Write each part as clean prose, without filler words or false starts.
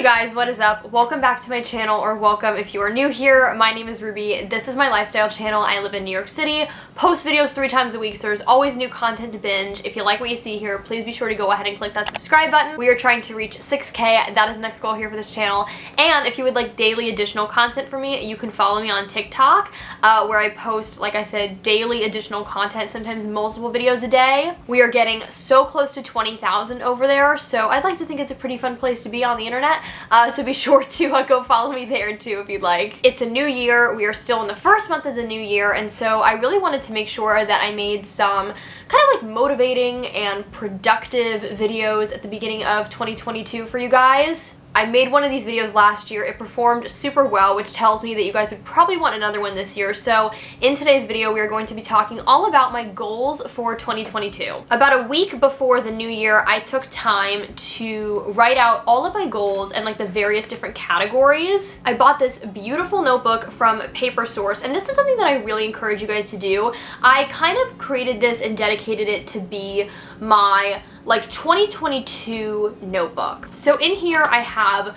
Hey guys, what is up? Welcome back to my channel, or welcome if you are new here. My name is Ruby. This is my lifestyle channel. I live in New York City, post videos 3 times a week, so there's always new content to binge. If you like what you see here, please be sure to go ahead and click that subscribe button. We are trying to reach 6K. That is the next goal here for this channel. And if you would like daily additional content from me, you can follow me on TikTok, where I post, like I said, daily additional content, sometimes multiple videos a day. We are getting so close to 20,000 over there, so I'd like to think it's a pretty fun place to be on the internet. So be sure to go follow me there too if you'd like. It's a new year. We are still in the first month of the new year, and so I really wanted to make sure that I made some kind of like motivating and productive videos at the beginning of 2022 for you guys. I made one of these videos last year. It performed super well, which tells me that you guys would probably want another one this year. So in today's video, we are going to be talking all about my goals for 2022. About a week before the new year, I took time to write out all of my goals and like the various different categories. I bought this beautiful notebook from Paper Source, and this is something that I really encourage you guys to do. I kind of created this and dedicated it to be my like 2022 notebook. So in here I have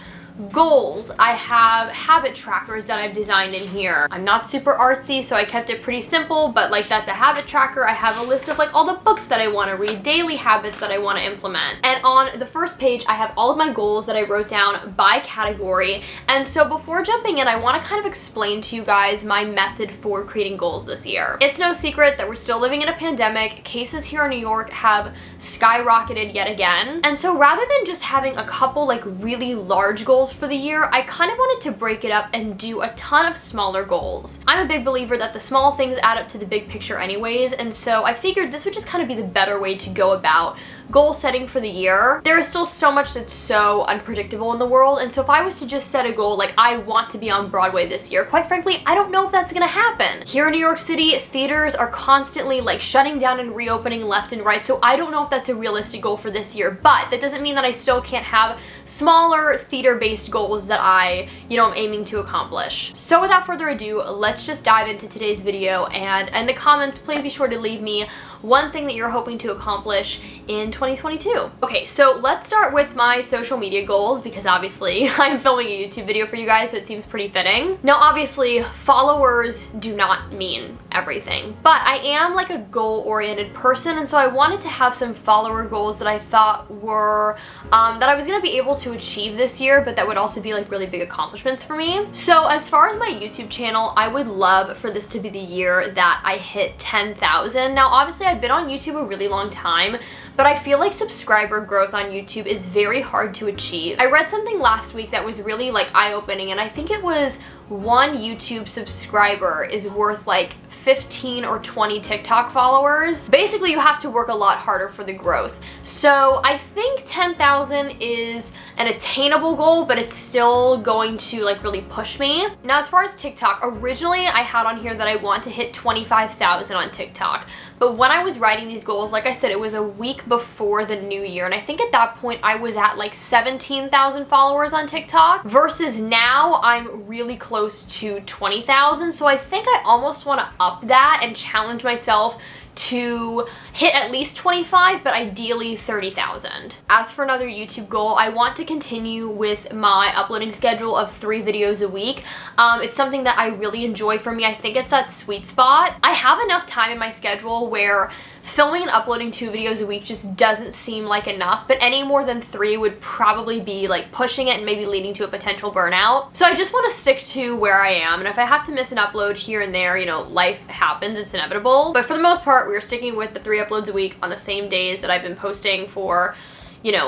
goals, I have habit trackers that I've designed in here. I'm not super artsy, so I kept it pretty simple, but like that's a habit tracker. I have a list of like all the books that I want to read, daily habits that I want to implement. And on the first page, I have all of my goals that I wrote down by category. And so before jumping in, I want to kind of explain to you guys my method for creating goals this year. It's no secret that we're still living in a pandemic. Cases here in New York have skyrocketed yet again. And so rather than just having a couple like really large goals for the year, I kind of wanted to break it up and do a ton of smaller goals. I'm a big believer that the small things add up to the big picture anyways, and so I figured this would just kind of be the better way to go about goal setting for the year. There is still so much that's so unpredictable in the world, and so if I was to just set a goal like I want to be on Broadway this year, quite frankly, I don't know if that's gonna happen. Here in New York City, theaters are constantly like shutting down and reopening left and right, so I don't know if that's a realistic goal for this year, but that doesn't mean that I still can't have smaller theater-based goals that I'm aiming to accomplish. So without further ado, let's just dive into today's video, and in the comments, please be sure to leave me one thing that you're hoping to accomplish in 2022. Okay, so let's start with my social media goals, because obviously I'm filming a YouTube video for you guys, so it seems pretty fitting. Now obviously followers do not mean everything, but I am like a goal-oriented person, and so I wanted to have some follower goals that I thought were that I was gonna be able to achieve this year, but that would also be like really big accomplishments for me. So as far as my YouTube channel, I would love for this to be the year that I hit 10,000. Now obviously I've been on YouTube a really long time, but I feel like subscriber growth on YouTube is very hard to achieve. I read something last week that was really like eye-opening, and I think it was one YouTube subscriber is worth like 15 or 20 TikTok followers. Basically, you have to work a lot harder for the growth. So I think 10,000 is an attainable goal, but it's still going to like really push me. Now, as far as TikTok, originally I had on here that I want to hit 25,000 on TikTok. But when I was writing these goals, like I said, it was a week before the new year, and I think at that point I was at like 17,000 followers on TikTok, versus now I'm really close to 20,000. So I think I almost want to up that and challenge myself to hit at least 25, but ideally 30,000. As for another YouTube goal, I want to continue with my uploading schedule of 3 videos a week. It's something that I really enjoy for me. I think it's that sweet spot. I have enough time in my schedule where filming and uploading 2 videos a week just doesn't seem like enough, but any more than 3 would probably be like pushing it and maybe leading to a potential burnout. So I just want to stick to where I am, and if I have to miss an upload here and there, life happens, it's inevitable. But for the most part, we're sticking with the 3 uploads a week on the same days that I've been posting for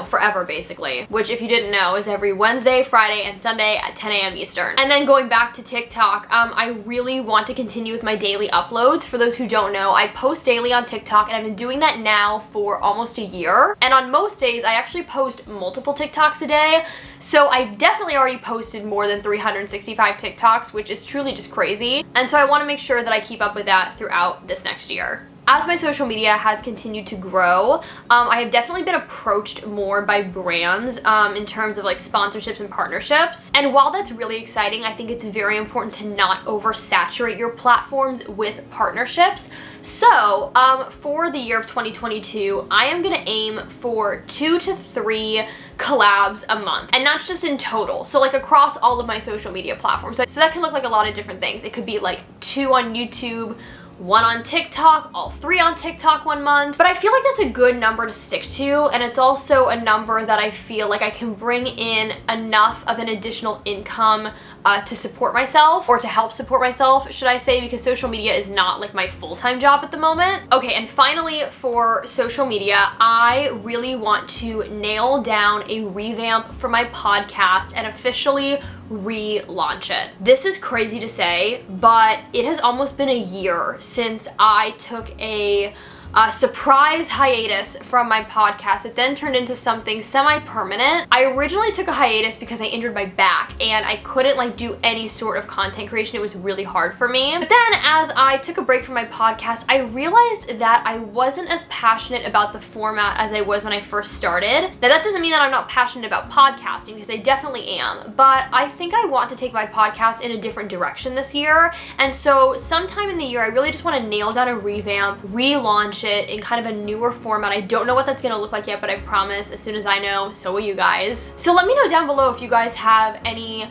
forever basically, which if you didn't know is every Wednesday, Friday, and Sunday at 10 a.m. Eastern. And then going back to TikTok, I really want to continue with my daily uploads. For those who don't know, I post daily on TikTok, and I've been doing that now for almost a year. And on most days, I actually post multiple TikToks a day. So I've definitely already posted more than 365 TikToks, which is truly just crazy. And so I want to make sure that I keep up with that throughout this next year. As my social media has continued to grow, I have definitely been approached more by brands in terms of like sponsorships and partnerships. And while that's really exciting, I think it's very important to not oversaturate your platforms with partnerships. So for the year of 2022, I am gonna aim for 2 to 3 collabs a month, and that's just in total, so like across all of my social media platforms. So that can look like a lot of different things. It could be like 2 on YouTube, 1 on TikTok, all 3 on TikTok 1 month. But I feel like that's a good number to stick to, and it's also a number that I feel like I can bring in enough of an additional income to support myself, or to help support myself, should I say, because social media is not like my full-time job at the moment. Okay, and finally for social media, I really want to nail down a revamp for my podcast and officially relaunch it. This is crazy to say, but it has almost been a year since I took a surprise hiatus from my podcast. It then turned into something semi-permanent. I originally took a hiatus because I injured my back and I couldn't like do any sort of content creation. It was really hard for me. But then as I took a break from my podcast, I realized that I wasn't as passionate about the format as I was when I first started. Now that doesn't mean that I'm not passionate about podcasting, because I definitely am, but I think I want to take my podcast in a different direction this year. And so sometime in the year, I really just want to nail down a revamp, relaunch it in kind of a newer format. I don't know what that's gonna look like yet, but I promise as soon as I know, so will you guys. So let me know down below if you guys have any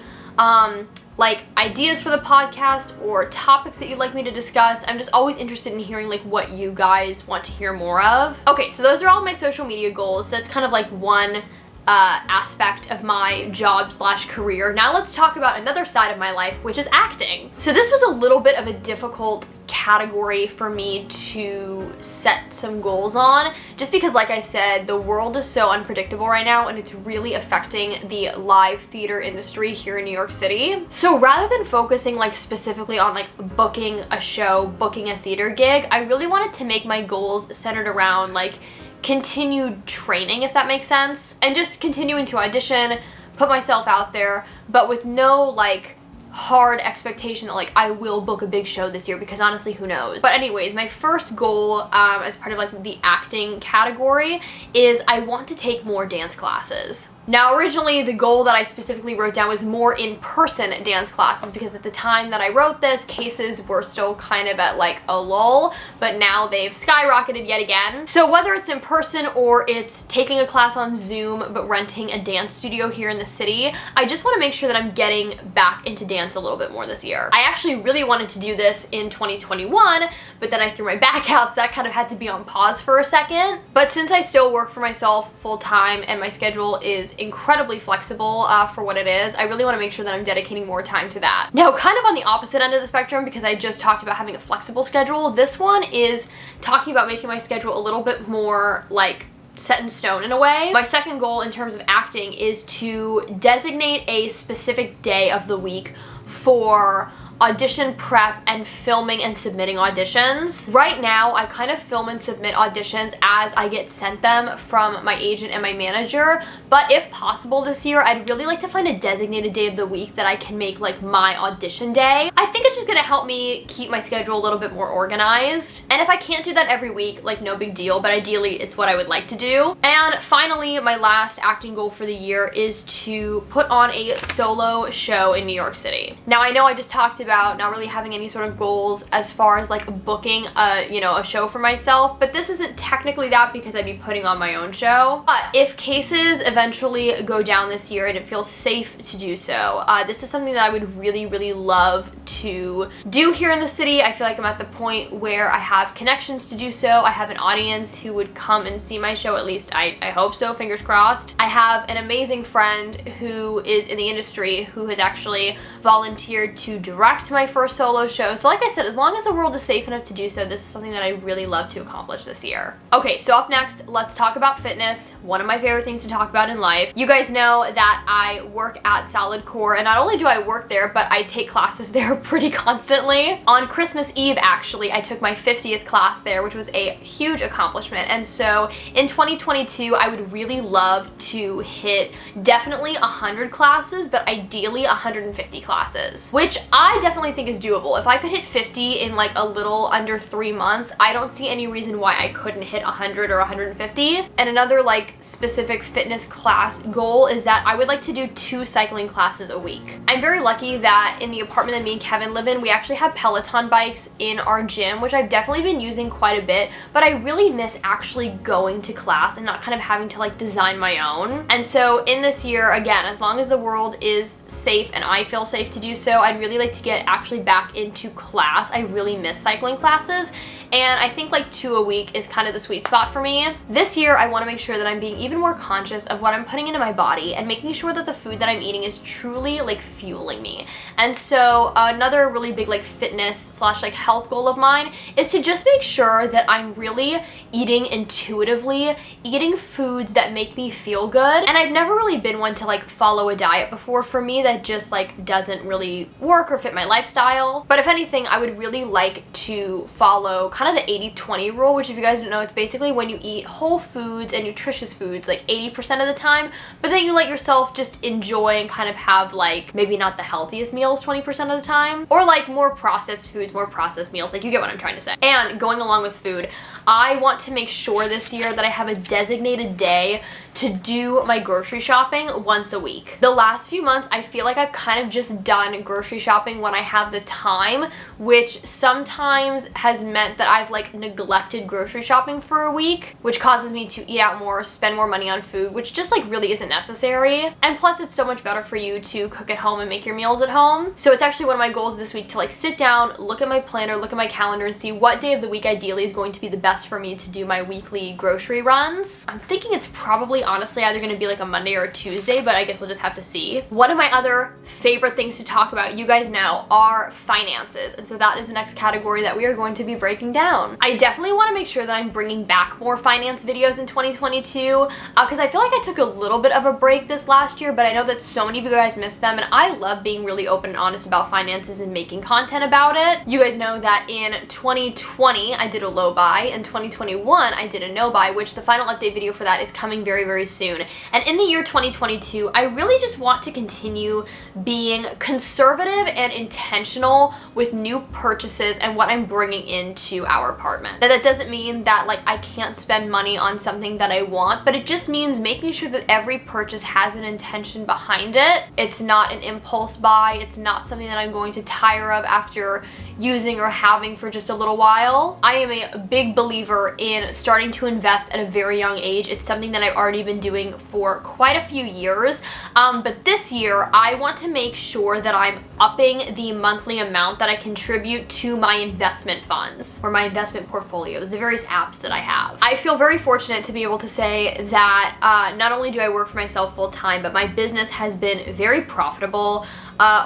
like ideas for the podcast or topics that you'd like me to discuss. I'm just always interested in hearing like what you guys want to hear more of. Okay, so those are all my social media goals. So that's kind of like one aspect of my job / career. Now let's talk about another side of my life, which is acting. So this was a little bit of a difficult category for me to set some goals on, just because, like I said, the world is so unpredictable right now and it's really affecting the live theater industry here in New York City. So rather than focusing like specifically on like booking a show, booking a theater gig, I really wanted to make my goals centered around like continued training, if that makes sense, and just continuing to audition, put myself out there, but with no like hard expectation that like I will book a big show this year, because honestly, who knows. But anyways, my first goal as part of like the acting category is I want to take more dance classes. Now, originally, the goal that I specifically wrote down was more in-person dance classes, because at the time that I wrote this, cases were still kind of at like a lull, but now they've skyrocketed yet again. So whether it's in person or it's taking a class on Zoom but renting a dance studio here in the city, I just want to make sure that I'm getting back into dance a little bit more this year. I actually really wanted to do this in 2021, but then I threw my back out, so that kind of had to be on pause for a second. But since I still work for myself full-time and my schedule is incredibly flexible for what it is, I really want to make sure that I'm dedicating more time to that. Now, kind of on the opposite end of the spectrum, because I just talked about having a flexible schedule, this one is talking about making my schedule a little bit more like set in stone in a way. My second goal in terms of acting is to designate a specific day of the week for audition prep and filming and submitting auditions. Right now, I kind of film and submit auditions as I get sent them from my agent and my manager, but if possible this year, I'd really like to find a designated day of the week that I can make like my audition day. I think it's just gonna help me keep my schedule a little bit more organized. And if I can't do that every week, like no big deal, but ideally it's what I would like to do. And finally, my last acting goal for the year is to put on a solo show in New York City. Now, I know I just talked about not really having any sort of goals as far as like booking a show for myself, but this isn't technically that, because I'd be putting on my own show. But if cases eventually go down this year and it feels safe to do so, this is something that I would really love to do here in the city. I feel like I'm at the point where I have connections to do so. I have an audience who would come and see my show, at least I hope so, fingers crossed. I have an amazing friend who is in the industry who has actually volunteered to direct my first solo show. So like I said, as long as the world is safe enough to do so, this is something that I really love to accomplish this year. Okay, so up next, let's talk about fitness, one of my favorite things to talk about in life. You guys know that I work at Salad Core, and not only do I work there, but I take classes there pretty constantly. On Christmas Eve, actually, I took my 50th class there, which was a huge accomplishment. And so in 2022, I would really love to hit definitely 100 classes, but ideally 150 classes, which I definitely think is doable. If I could hit 50 in like a little under 3 months, I don't see any reason why I couldn't hit 100 or 150. And another like specific fitness class goal is that I would like to do 2 cycling classes a week. I'm very lucky that in the apartment that me and Kevin live in, we actually have Peloton bikes in our gym, which I've definitely been using quite a bit, but I really miss actually going to class and not kind of having to like design my own. And so in this year, again, as long as the world is safe and I feel safe to do so, I'd really like to get actually back into class. I really miss cycling classes, and I think like 2 a week is kind of the sweet spot for me. This year, I want to make sure that I'm being even more conscious of what I'm putting into my body and making sure that the food that I'm eating is truly like fueling me. And so another really big like fitness slash like health goal of mine is to just make sure that I'm really eating intuitively, eating foods that make me feel good. And I've never really been one to like follow a diet before. For me, that just like doesn't really work or fit my lifestyle. But if anything, I would really like to follow kind of the 80-20 rule, which if you guys don't know, it's basically when you eat whole foods and nutritious foods like 80% of the time, but then you let yourself just enjoy and kind of have like maybe not the healthiest meals 20% of the time, or like more processed foods, more processed meals. Like, you get what I'm trying to say. And going along with food, I want to make sure this year that I have a designated day to do my grocery shopping once a week. The last few months, I feel like I've kind of just done grocery shopping when I have the time, which sometimes has meant that I've like neglected grocery shopping for a week, which causes me to eat out more, spend more money on food, which just like really isn't necessary. And plus, it's so much better for you to cook at home and make your meals at home. So it's actually one of my goals this week to like sit down, look at my planner, look at my calendar, and see what day of the week ideally is going to be the best for me to do my weekly grocery runs. I'm thinking it's probably honestly either going to be like a Monday or a Tuesday, but I guess we'll just have to see. One of my other favorite things to talk about, you guys know, are finances. And so that is the next category that we are going to be breaking down. I definitely want to make sure that I'm bringing back more finance videos in 2022 because I feel like I took a little bit of a break this last year, but I know that so many of you guys missed them, and I love being really open and honest about finances and making content about it. You guys know that in 2020, I did a low buy. In 2021, I did a no buy, which the final update video for that is coming very, very soon. And in the year 2022, I really just want to continue being conservative and intentional with new purchases and what I'm bringing into our apartment. Now, that doesn't mean that like I can't spend money on something that I want, but it just means making sure that every purchase has an intention behind it. It's not an impulse buy. It's not something that I'm going to tire of after using or having for just a little while. I am a big believer in starting to invest at a very young age. It's something that I've already been doing for quite a few years, but this year I want to make sure that I'm upping the monthly amount that I contribute to my investment funds or my investment portfolios, the various apps that I have. I feel very fortunate to be able to say that not only do I work for myself full time, but my business has been very profitable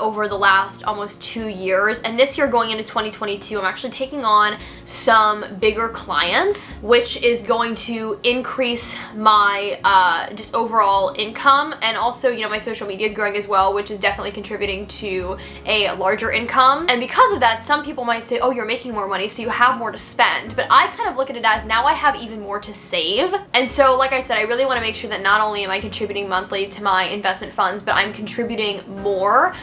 over the last almost 2 years. And this year going into 2022, I'm actually taking on some bigger clients, which is going to increase my just overall income. And also, you know, my social media is growing as well, which is definitely contributing to a larger income. And because of that, some people might say, oh, you're making more money, so you have more to spend. But I kind of look at it as now I have even more to save. And so, like I said, I really want to make sure that not only am I contributing monthly to my investment funds, but I'm contributing more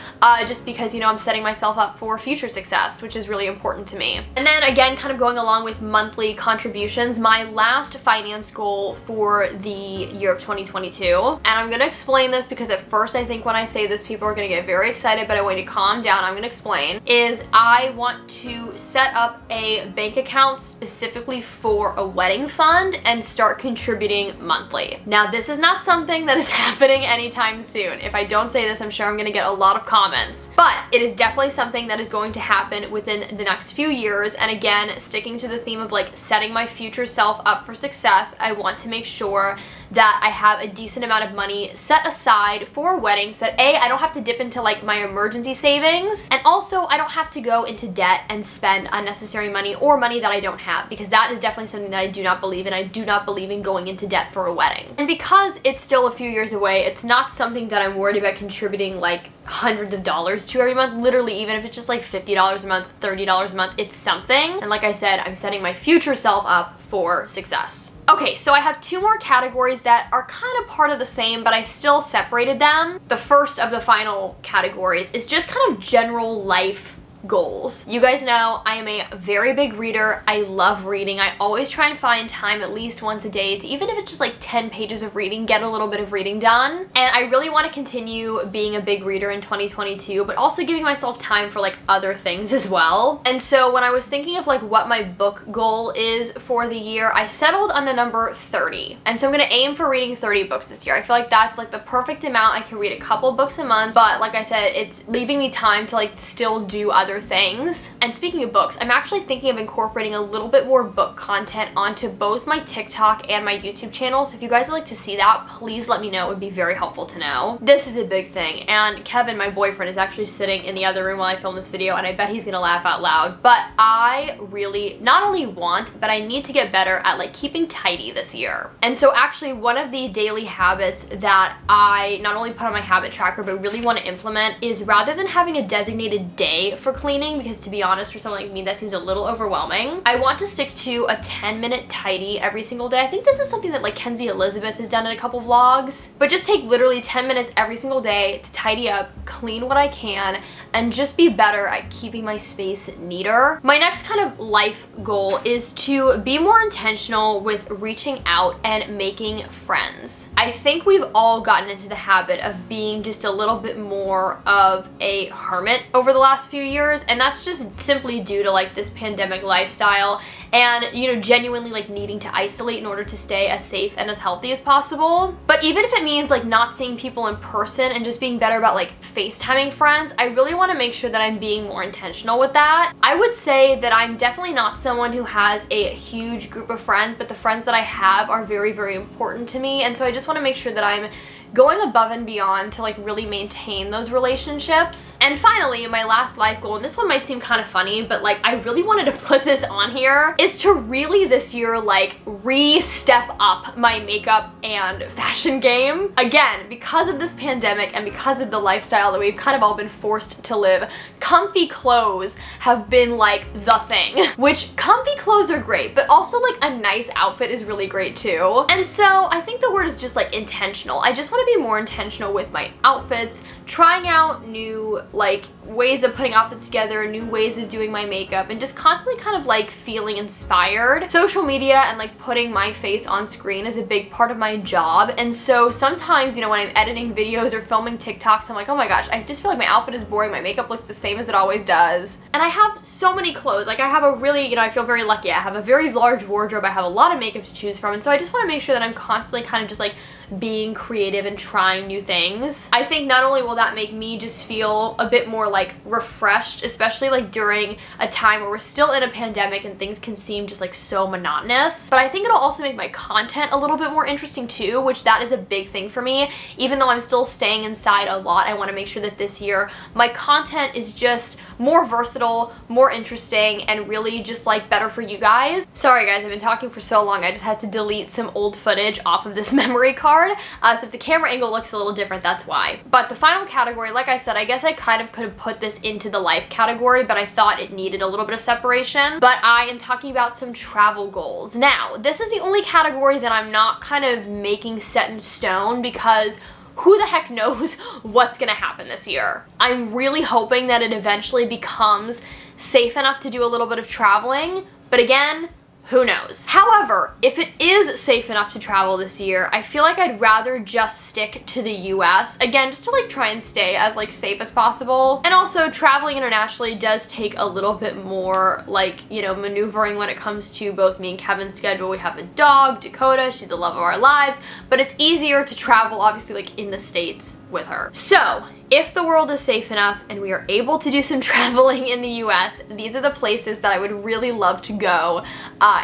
just because, you know, I'm setting myself up for future success, which is really important to me. And then again, kind of going along with monthly contributions, my last finance goal for the year of 2022, and I'm going to explain this because at first I think when I say this, people are going to get very excited, but I want you to calm down. I'm going to explain, is I want to set up a bank account specifically for a wedding fund and start contributing monthly. Now, this is not something that is happening anytime soon. If I don't say this, I'm sure I'm going to get a lot of comments, but it is definitely something that is going to happen within the next few years. And again, sticking to the theme of like setting my future self up for success, I want to make sure that I have a decent amount of money set aside for weddings so that A, I don't have to dip into like my emergency savings, and also I don't have to go into debt and spend unnecessary money or money that I don't have, because that is definitely something that I do not believe in. I do not believe in going into debt for a wedding. And because it's still a few years away, it's not something that I'm worried about contributing like hundreds of dollars to every month. Literally, even if it's just like $50 a month, $30 a month, it's something. And like I said, I'm setting my future self up for success. Okay, so I have 2 more categories that are kind of part of the same, but I still separated them. The first of the final categories is just kind of general life goals. You guys know I am a very big reader. I love reading. I always try and find time at least once a day to, even if it's just like 10 pages of reading, get a little bit of reading done. And I really want to continue being a big reader in 2022, but also giving myself time for like other things as well. And so when I was thinking of like what my book goal is for the year, I settled on the number 30. And so I'm going to aim for reading 30 books this year. I feel like that's like the perfect amount. I can read a couple books a month, but like I said, it's leaving me time to like still do other things. And speaking of books, I'm actually thinking of incorporating a little bit more book content onto both my TikTok and my YouTube channel. So if you guys would like to see that, please let me know. It would be very helpful to know. This is a big thing, and Kevin, my boyfriend, is actually sitting in the other room while I film this video, and I bet he's gonna laugh out loud. But I really not only want, but I need to get better at like keeping tidy this year. And so actually one of the daily habits that I not only put on my habit tracker but really want to implement is, rather than having a designated day for cleaning, because to be honest, for someone like me that seems a little overwhelming, I want to stick to a 10-minute tidy every single day. I think this is something that like Kenzie Elizabeth has done in a couple vlogs, but just take literally 10 minutes every single day to tidy up, clean what I can, and just be better at keeping my space neater. My next kind of life goal is to be more intentional with reaching out and making friends. I think we've all gotten into the habit of being just a little bit more of a hermit over the last few years, and that's just simply due to like this pandemic lifestyle and, you know, genuinely like needing to isolate in order to stay as safe and as healthy as possible. But even if it means like not seeing people in person and just being better about like FaceTiming friends, I really want to make sure that I'm being more intentional with that. I would say that I'm definitely not someone who has a huge group of friends, but the friends that I have are very, very important to me, and so I just want to make sure that I'm going above and beyond to like really maintain those relationships. And finally, my last life goal, and this one might seem kind of funny, but like I really wanted to put this on here, is to really this year like re-step up my makeup and fashion game. Again, because of this pandemic and because of the lifestyle that we've kind of all been forced to live, comfy clothes have been like the thing. Which comfy clothes are great, but also like a nice outfit is really great too. And so I think the word is just like intentional. I just want to be more intentional with my outfits, trying out new like ways of putting outfits together, new ways of doing my makeup, and just constantly kind of like feeling inspired. Social media and like putting my face on screen is a big part of my job, and so sometimes, you know, when I'm editing videos or filming TikToks, I'm like, oh my gosh, I just feel like my outfit is boring, my makeup looks the same as it always does. And I have so many clothes. Like I have a really, you know, I feel very lucky. I have a very large wardrobe. I have a lot of makeup to choose from, and so I just want to make sure that I'm constantly kind of just like being creative and trying new things. I think not only will that make me just feel a bit more like refreshed, especially like during a time where we're still in a pandemic and things can seem just like so monotonous, but I think it'll also make my content a little bit more interesting too, which that is a big thing for me. Even though I'm still staying inside a lot, I want to make sure that this year my content is just more versatile, more interesting, and really just like better for you guys. Sorry guys, I've been talking for so long, I just had to delete some old footage off of this memory card. So if the camera angle looks a little different, that's why. But the final category, like I said, I guess I kind of could have put this into the life category, but I thought it needed a little bit of separation. But I am talking about some travel goals. Now, this is the only category that I'm not kind of making set in stone, because who the heck knows what's gonna happen this year. I'm really hoping that it eventually becomes safe enough to do a little bit of traveling, but again, who knows? However, if it is safe enough to travel this year, I feel like I'd rather just stick to the US. Again, just to like try and stay as like safe as possible. And also, traveling internationally does take a little bit more like, you know, maneuvering when it comes to both me and Kevin's schedule. We have a dog, Dakota, she's the love of our lives, but it's easier to travel obviously like in the States with her. So, if the world is safe enough and we are able to do some traveling in the US, these are the places that I would really love to go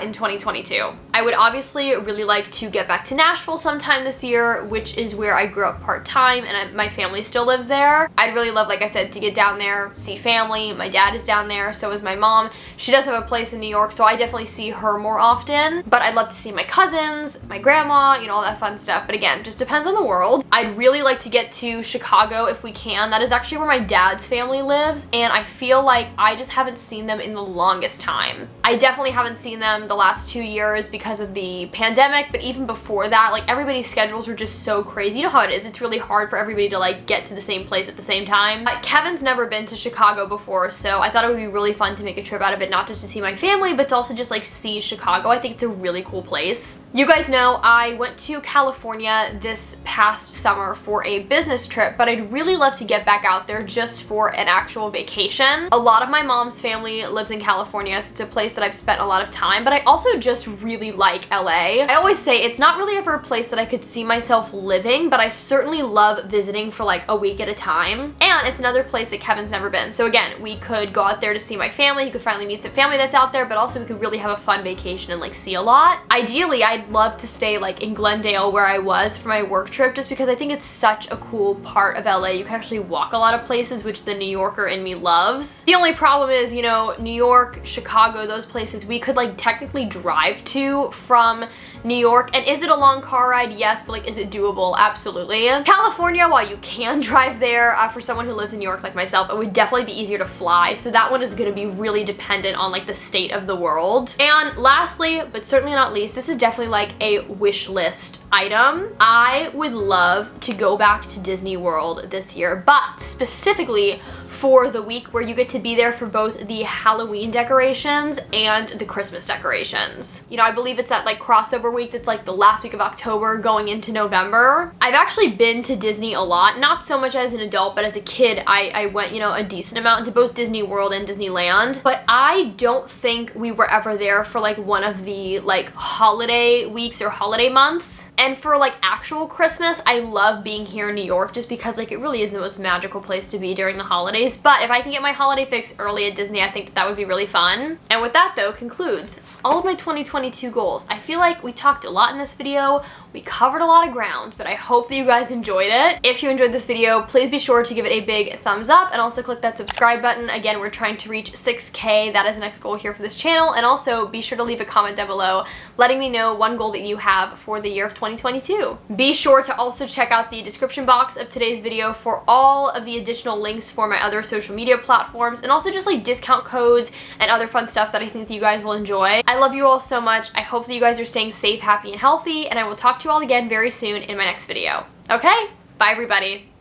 in 2022. I would obviously really like to get back to Nashville sometime this year, which is where I grew up part-time, and my family still lives there. I'd really love, like I said, to get down there, see family. My dad is down there, so is my mom. She does have a place in New York, so I definitely see her more often. But I'd love to see my cousins, my grandma, you know, all that fun stuff. But again, just depends on the world. I'd really like to get to Chicago if we can. That is actually where my dad's family lives, and I feel like I just haven't seen them in the longest time. I definitely haven't seen them the last 2 years because because of the pandemic, but even before that, like everybody's schedules were just so crazy. You know how it is, it's really hard for everybody to like get to the same place at the same time. Kevin's never been to Chicago before, so I thought it would be really fun to make a trip out of it, not just to see my family, but to also just like see Chicago. I think it's a really cool place. You guys know I went to California this past summer for a business trip, but I'd really love to get back out there just for an actual vacation. A lot of my mom's family lives in California, so it's a place that I've spent a lot of time, but I also just really like LA. I always say it's not really ever a place that I could see myself living, but I certainly love visiting for like a week at a time. And it's another place that Kevin's never been. So again, we could go out there to see my family, he could finally meet some family that's out there, but also we could really have a fun vacation and like see a lot. Ideally, I'd love to stay like in Glendale where I was for my work trip, just because I think it's such a cool part of LA. You can actually walk a lot of places, which the New Yorker in me loves. The only problem is, you know, New York, Chicago, those places we could like technically drive to from New York. And is it a long car ride? Yes, but like, is it doable? Absolutely. California, while you can drive there, for someone who lives in New York like myself, it would definitely be easier to fly. So that one is going to be really dependent on like the state of the world. And lastly, but certainly not least, this is definitely like a wish list item. I would love to go back to Disney World this year, but specifically for the week where you get to be there for both the Halloween decorations and the Christmas decorations. You know, I believe it's that like crossover week that's like the last week of October going into November. I've actually been to Disney a lot, not so much as an adult, but as a kid I went, you know, a decent amount into both Disney World and Disneyland, but I don't think we were ever there for like one of the like holiday weeks or holiday months. And for like actual Christmas, I love being here in New York just because like it really is the most magical place to be during the holidays. But if I can get my holiday fix early at Disney, I think that would be really fun. And with that though, concludes all of my 2022 goals. I feel like we talked a lot in this video. We covered a lot of ground, but I hope that you guys enjoyed it. If you enjoyed this video, please be sure to give it a big thumbs up and also click that subscribe button. Again, we're trying to reach 6K. That is the next goal here for this channel. And also be sure to leave a comment down below letting me know one goal that you have for the year of 2022. Be sure to also check out the description box of today's video for all of the additional links for my other social media platforms and also just like discount codes and other fun stuff that I think that you guys will enjoy. I love you all so much. I hope that you guys are staying safe, happy, and healthy, and I will talk to you all again very soon in my next video. Okay? Bye everybody.